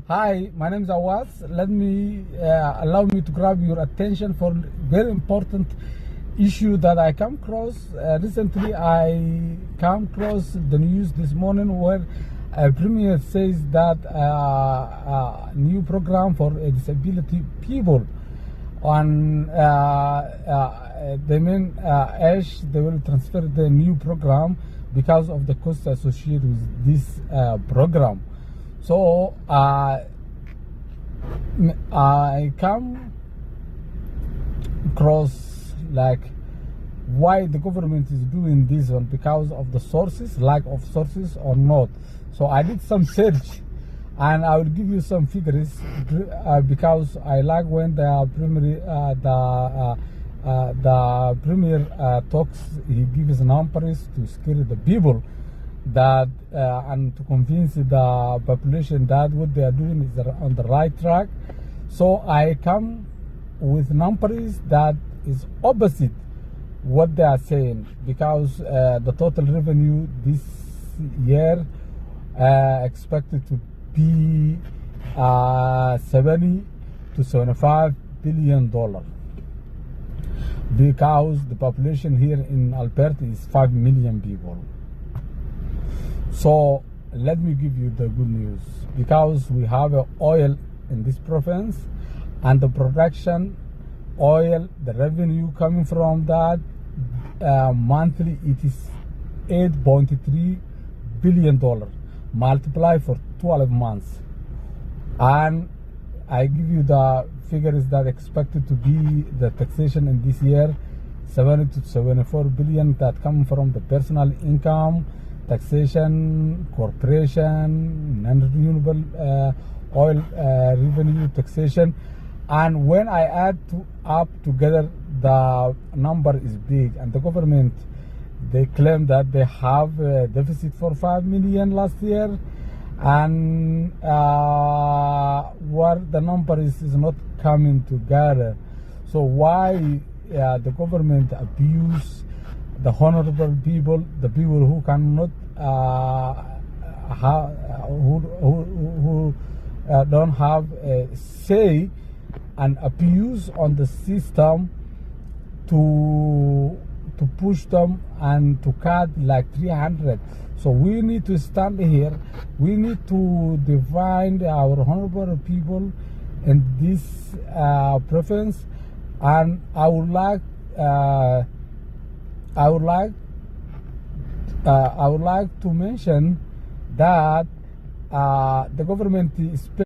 Hi, my name is Awaz. Let me allow me to grab your attention for a very important issue that I come across. Recently, I come across the news this morning where a premier says that a new program for disability people on the main Ash, they will transfer the new program because of the cost associated with this program. So I come across like why the government is doing this one, because of the sources, lack of sources or not. So I did some search and I will give you some figures because I like when the premier talks, he gives numbers to scare the people that and to convince the population that what they are doing is on the right track. So I come with numbers that is opposite what they are saying, because the total revenue this year expected to be 70 to 75 billion dollars, because the population here in Alberta is 5 million people. So let me give you the good news, because we have oil in this province, and the production oil, the revenue coming from that monthly, it is 8.3 billion dollars, multiply for 12 months. And I give you the figures that expected to be the taxation in this year, 70 to 74 billion that come from the personal income taxation, corporation, non-renewable oil revenue taxation. And when I add up together, the number is big, and the government, they claim that they have a deficit for 5 million last year, and where the number is not coming together. So why the government abuse the honorable people, the people who cannot who don't have a say, and abuse on the system to push them and to cut like 300. So we need to stand here. We need to define our honorable people in this province. And I would like to mention that the government is